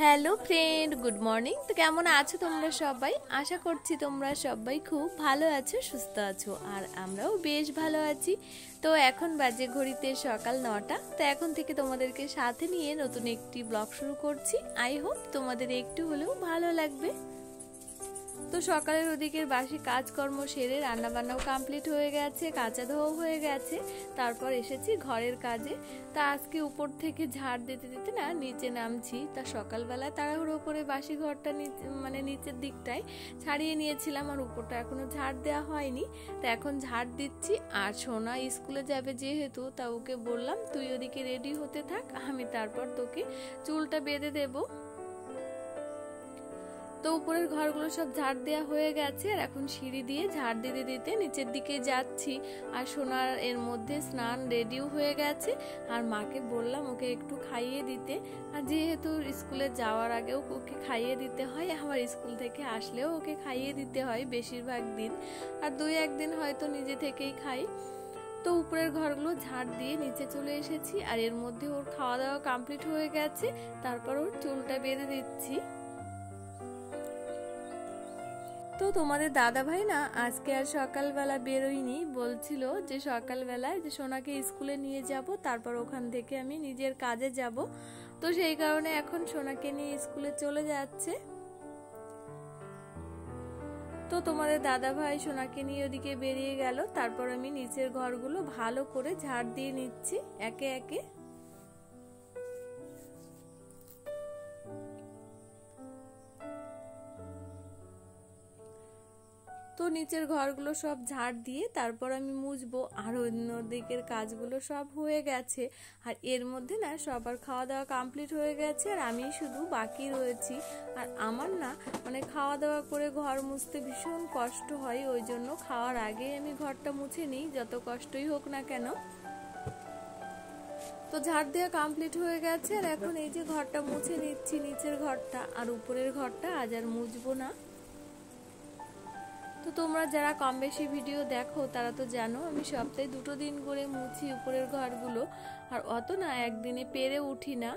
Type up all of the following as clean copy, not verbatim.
Hello friend, good morning. তো কেমন আছো তোমরা সবাই? আশা করছি তোমরা সবাই খুব ভালো আছো, সুস্থ আছো, আর আমরাও বেশ ভালো আছি। তো এখন বাজে ঘড়িতে সকাল 9টা। তো এখন থেকে তোমাদেরকে সাথে নিয়ে নতুন একটি ব্লগ শুরু করছি। আই হোপ তোমাদের একটু হলেও ভালো লাগবে। তো সকালের ওদিকের বাসি কাজকর্ম সেরে রান্নাবান্নাও কমপ্লিট হয়ে গেছে, কাঁচা ধোয়া হয়ে গেছে। তারপর এসেছি ঘরের কাজে। তা আজকে উপর থেকে ঝাড় দিতে দিতে না নিচে নামছি। তা সকালবেলায় তাড়াহুড়ো করে বাসি ঘরটা নিচের দিকটায় ছাড়িয়ে নিয়েছিলাম, আর উপরটা এখনো ঝাড় দেওয়া হয়নি। তো এখন ঝাড় দিচ্ছি। আর সোনা স্কুলে যাবে যেহেতু, তা ওকে বললাম তুই ওদিকে রেডি হতে থাক, আমি তারপর তোকে চুলটা বেঁধে দেবো। তো উপরের ঘরগুলো সব ঝাড় দেওয়া হয়ে গেছে, আর এখন সিঁড়ি দিয়ে ঝাড় দিতে দিতে নিচের দিকে যাচ্ছি। আর সোনার এর মধ্যে স্নান রেডিও হয়ে গেছে, আর মাকে বললাম ওকে একটু খাইয়ে দিতে। আর যেহেতু স্কুলে যাওয়ার আগেও ওকে খাইয়ে দিতে হয়, আবার স্কুল থেকে আসলেও ওকে খাইয়ে দিতে হয় বেশিরভাগ দিন, আর 2-1 দিন হয়তো নিজে থেকেই খাই। তো উপরের ঘরগুলো ঝাড় দিয়ে নিচে চলে এসেছি, আর এর মধ্যে ওর খাওয়া দাওয়া কমপ্লিট হয়ে গেছে। তারপর ওর চুলটা বেঁধে দিচ্ছি। তো তোমাদের দাদা ভাই না আজকে আর সকালবেলা বেরোয়নি, বলছিল যে সকালবেলায় যে সোনাকে স্কুলে নিয়ে যাব, তারপর ওখান থেকে আমি নিজের কাজে যাব। তো সেই কারণে এখন সোনাকে নিয়ে স্কুলে চলে যাচ্ছে। তো তোমাদের দাদা ভাই সোনাকে নিয়ে ওদিকে বেরিয়ে গেল। তারপর আমি নিচের ঘরগুলো ভালো করে ঝাড় দিয়ে নিচ্ছি একে একে। তো নিচের ঘরগুলো সব ঝাড় দিয়ে তারপর আমি মুছবো, আর অন্য দিকের কাজগুলো সব হয়ে গেছে। আর এর মধ্যে না সবার খাওয়া দাওয়া কমপ্লিট হয়ে গেছে, আর আমি শুধু বাকি রয়েছি। আর আমার না খাওয়া দাওয়া করে ঘর মুছতে ভীষণ কষ্ট হয়, ওই জন্য খাওয়ার আগে আমি ঘরটা মুছে নিই, যত কষ্টই হোক না কেন। তো ঝাড় দেওয়া কমপ্লিট হয়ে গেছে, আর এখন এই যে ঘরটা মুছে নিচ্ছি, নিচের ঘরটা। আর উপরের ঘরটা আজ আর মুছবো না। তো তোমরা যারা কম বেশি ভিডিও দেখো তারা তো জানো আমি সপ্তাহে 2 দিন করে মুছি উপরের ঘরগুলো, আর অত না একদিনে পেরে উঠি না।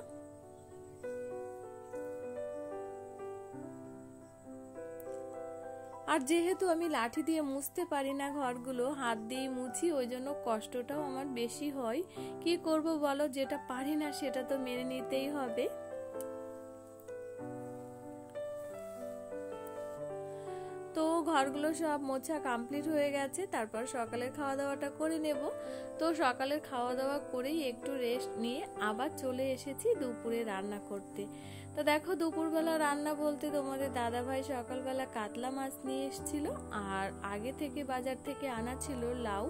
আর যেহেতু আমি লাঠি দিয়ে মুছতে পারি না ঘরগুলো, হাত দিয়ে মুছি, ওই জন্য কষ্টটাও আমার বেশি হয়। কি করব বলো, যেটা পারি না সেটা তো মেনে নিতেই হবে। তো ঘরগুলো সব মোছা কমপ্লিট হয়ে গেছে, তারপর সকালের খাওয়া দাওয়াটা করে নেব। তো সকালের খাওয়া দাওয়া করেই একটু রেস্ট নিয়ে আবার চলে এসেছি দুপুরে রান্না করতে। তো দেখো দুপুরবেলা রান্না বলতে তোমাদের দাদা ভাই সকালবেলা কাতলা মাছ নিয়ে এসেছিল, আর আগে থেকে বাজার থেকে আনা ছিল লাউ।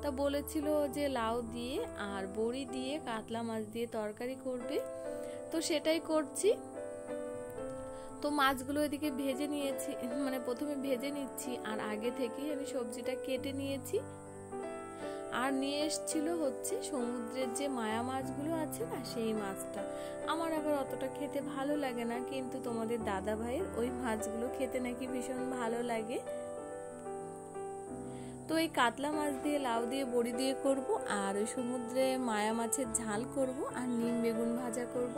তা বলেছিল যে লাউ দিয়ে আর বড়ি দিয়ে কাতলা মাছ দিয়ে তরকারি করবে, তো সেটাই করছি। তো মাছগুলো এদিকে ভেজে নিয়েছি, প্রথমে ভেজে নিচ্ছি, আর আগে থেকেই আমি সবজিটা কেটে নিয়েছি। আর নিয়ে এসেছিল হচ্ছে সমুদ্রের যে মায়া মাছগুলো আছে না, সেই মাছটা। আমার আবার অতটা খেতে ভালো লাগে না, কিন্তু তোমাদের দাদা ভাইয়ের ওই মাছগুলো খেতে নাকি ভীষণ ভালো লাগে। তো এই কাতলা মাছ দিয়ে লাউ দিয়ে বড়ি দিয়ে করব, আর ওই সমুদ্রে মায়া মাছের ঝাল করব, আর নিম বেগুন ভাজা করব।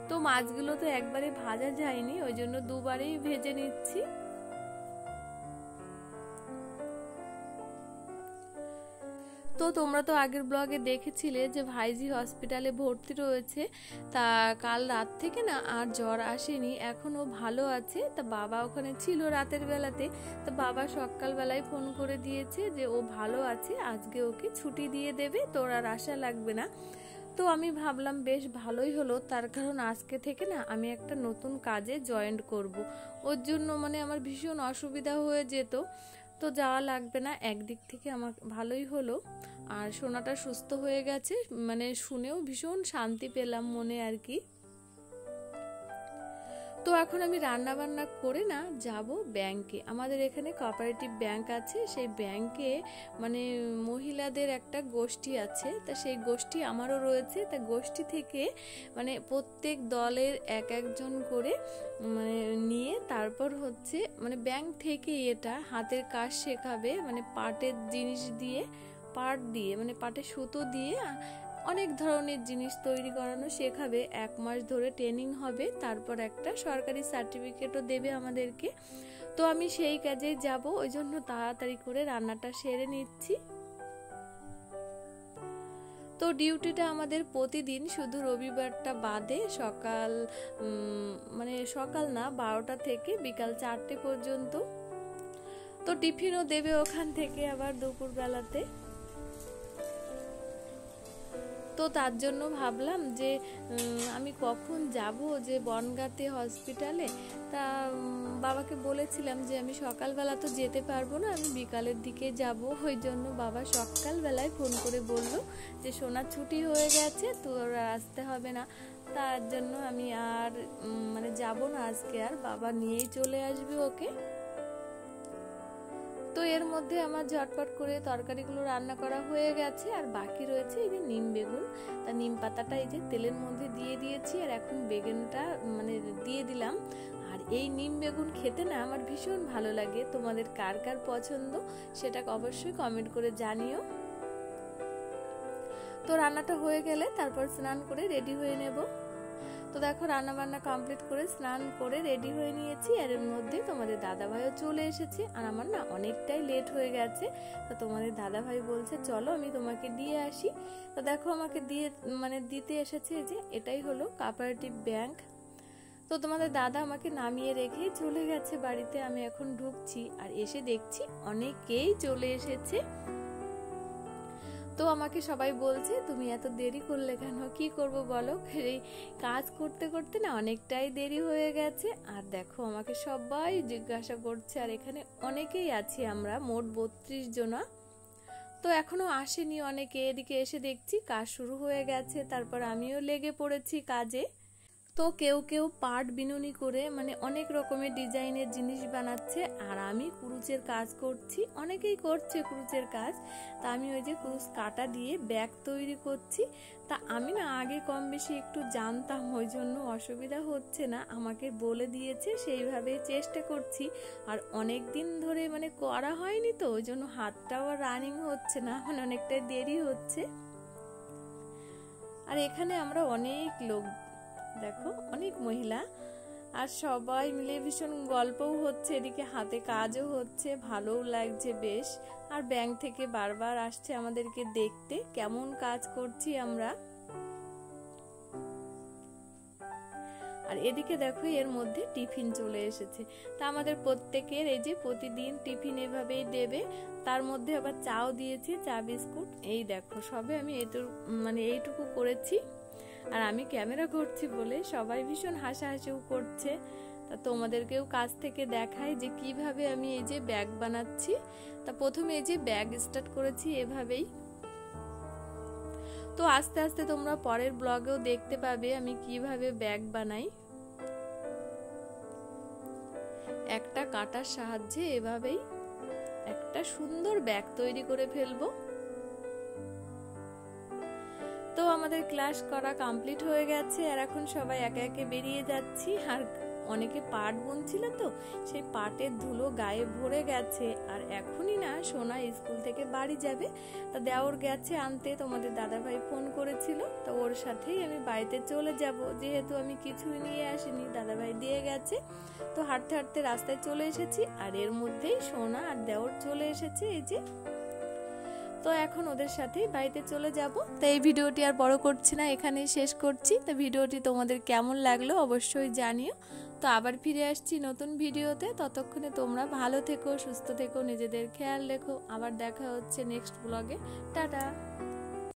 তো মাছগুলো তো একবারে ভাজা যায়নি, ওই জন্য দুবারেই ভেজে নিচ্ছি। তো তোমরা তো আগের ব্লগে দেখেছিলে যে ভাইজি হসপিটালে ভর্তি রয়েছে। তা কাল রাত থেকে না আর জ্বর আসেনি, এখনো ভালো আছে। তা বাবা ওখানে ছিল রাতের বেলাতে, তা বাবা সকালবেলায় ফোন করে দিয়েছে যে ও ভালো আছে, আজকে ওকে ছুটি দিয়ে দেবে, তোর আর আসা লাগবে না। তো আমি ভাবলাম বেশ ভালোই হলো, তার কারণ আজকে থেকে না আমি একটা নতুন কাজে জয়েন করব। ওর জন্য আমার ভীষণ অসুবিধা হয়ে যেত, তো যাওয়া লাগবে না, একদিক থেকে আমার ভালোই হলো। আর সোনাটা সুস্থ হয়ে গেছে, শুনেও ভীষণ শান্তি পেলাম মনে আর কি। তো এখন আমি রান্না বান্না করে না যাব ব্যাংকে। আমাদের এখানে কোঅপারেটিভ ব্যাংক আছে, সেই ব্যাংকে মহিলাদের একটা গোষ্ঠী আছে, তা সেই গোষ্ঠী আমারও রয়েছে। তা গোষ্ঠী থেকে প্রত্যেক দলের এক একজন করে নিয়ে তারপর হচ্ছে ব্যাংক থেকে এটা হাতের কাজ শেখাবে, পাটের জিনিস দিয়ে, পাট দিয়ে পাটের সুতো দিয়ে অনেক ধরনের জিনিস তৈরি করানো শেখাবে, 1 মাস ধরে ট্রেনিং হবে, তারপর একটা সরকারি সার্টিফিকেটও দেবে আমাদেরকে। তো আমি সেই কাজেই যাব, ওই জন্য তাড়াতাড়ি করে রান্নাটা সেরে নিচ্ছি। তো ডিউটিটা আমাদের প্রতিদিন, শুধু রবিবারটা বাদে সকাল মানে সকাল না 12টা থেকে বিকাল 4টে পর্যন্ত। তো টিফিনও দেবে ওখান থেকে আবার দুপুর বেলাতে। তো তার জন্য ভাবলাম যে আমি কখন যাব যে বনগাঁতে হসপিটালে। তা বাবাকে বলেছিলাম যে আমি সকালবেলা তো যেতে পারবো না, আমি বিকালের দিকে যাব। ওই জন্য বাবা সকালবেলায় ফোন করে বলল যে সোনার ছুটি হয়ে গেছে, তোর আসতে হবে না। তার জন্য আমি আর মানে যাব না আজকে, আর বাবা নিয়েই চলে আসবে ওকে। তো এর মধ্যে আমার ঝটপট করে তরকারিগুলো রান্না করা হয়ে গেছে, আর বাকি রয়েছে এই যে নিম বেগুন। তা নিম পাতাটা এই যে তেলের মধ্যে দিয়ে দিয়েছি, আর এখন বেগুনটা মানে দিয়ে দিলাম। আর এই নিম বেগুন খেতে না আমার ভীষণ ভালো লাগে। তোমাদের কার কার পছন্দ সেটা অবশ্যই কমেন্ট করে জানিও। তো রান্নাটা হয়ে গেলে তারপর স্নান করে রেডি হয়ে নেব। তো দেখো রান্না বান্না কমপ্লিট করে স্নান করে রেডি হয়ে নিয়েছি, আর এর মধ্যে তোমাদের দাদাভাইও চলে এসেছে। আর আমার না অনেকটাই লেট হয়ে গেছে, তো তোমাদের দাদাভাই বলছে চলো আমি তোমাকে দিয়ে আসি। তো দেখো আমাকে দিতে এসেছে, যে এটাই হলো কোঅপারেটিভ ব্যাংক। তো তোমাদের দাদা আমাকে নামিয়ে রেখে চলে গেছে বাড়িতে। আমি এখন ঢুকছি, আর এসে দেখছি অনেকেই চলে এসেছে। তো আমাকে সবাই বলছে তুমি এত দেরি করলে কেন, কি করব বলো। এই কাজ করতে করতে না অনেকটাই দেরি হয়ে গেছে। আর দেখো আমাকে সবাই জিজ্ঞাসা করছে, আর এখানে অনেকেই আছি আমরা, মোট 32 জনা। তো এখনো আসেনি অনেকে। এদিকে এসে দেখছি কাজ শুরু হয়ে গেছে, তারপর আমিও লেগে পড়েছি কাজে। তো কেউ কেউ পাট বিনুনি করে মানে অনেক রকমের ডিজাইনের জিনিস বানাচ্ছে, আর আমি কুরুচের কাজ করছি। অনেকেই করছে কুরুচের কাজ, তা আমি ওই যে কুরুচ কাটা দিয়ে ব্যাগ তৈরি করছি। তা আমি না আগে কম বেশি একটু জানতাম, ওই জন্য অসুবিধা হচ্ছে না, আমাকে বলে দিয়েছে সেইভাবে চেষ্টা করছি। আর অনেক দিন ধরে মানে করা হয়নি, তো ওই জন্য হাতটাও রানিং হচ্ছে না, মানে অনেকটাই দেরি হচ্ছে। আর এখানে আমরা অনেক লোক, দেখো অনেক মহিলা, আর সবাই মিলে ভীষণ গল্পও হচ্ছে, এদিকে হাতে কাজও হচ্ছে, ভালোও লাগছে বেশ। আর ব্যাংক থেকে বারবার আসছে আমাদেরকে দেখতে কেমন কাজ করছি আমরা। আর এদিকে দেখো এর মধ্যে টিফিন চলে এসেছে। তা আমাদের প্রত্যেকের এই যে প্রতিদিন টিফিন এভাবেই দেবে, তার মধ্যে আবার চাও দিয়েছে, চা বিস্কুট। এই দেখো সবে আমি এইটুকু করেছি, আর আমি ক্যামেরা করছি বলে সবাই ভীষণ হাসাহাসিও করছে। তা তোমাদেরকেও কাছ থেকে দেখাই যে কিভাবে আমি এই যে ব্যাগ বানাচ্ছি। তা প্রথমে এই যে ব্যাগ স্টার্ট করেছি এভাবেই। তো আস্তে আস্তে তোমরা পরের ব্লগেও দেখতে পাবে আমি কিভাবে ব্যাগ বানাই। একটা কাটার সাহায্যে এভাবেই একটা সুন্দর ব্যাগ তৈরি করে ফেলবো। তো আমাদের ক্লাস করা কমপ্লিট হয়ে গেছে, আর এখন সবাই একে একে বেরিয়ে যাচ্ছি। আর অনেকে পাট বুনছিল, তো সেই পাটের ধুলো গায়ে ভরে গেছে। আর এখনই না সোনা স্কুল থেকে বাড়ি যাবে, তা দেওর গেছে আনতে, তোমাদের দাদাভাই ফোন করেছিল, তো ওর সাথেই আমি বাড়িতে চলে যাব, যেহেতু আমি কিছুই নিয়ে আসিনি, দাদাভাই দিয়ে গেছে। তো হাঁটতে হাঁটতে রাস্তায় চলে এসেছি, আর এর মধ্যেই সোনা আর দেওর চলে এসেছে এই যে। তো এখন ওদের সাথে বাড়িতে চলে যাব। তো এই ভিডিওটি আর বড় করছি না, এখানেই শেষ করছি। তো ভিডিওটি তোমাদের কেমন লাগলো অবশ্যই জানিও। তো আবার ফিরে আসছি নতুন ভিডিওতে, ততক্ষণে তোমরা ভালো থেকো, সুস্থ থেকো, নিজেদের খেয়াল রেখো। আবার দেখা হচ্ছে নেক্সট ব্লগে। টাটা।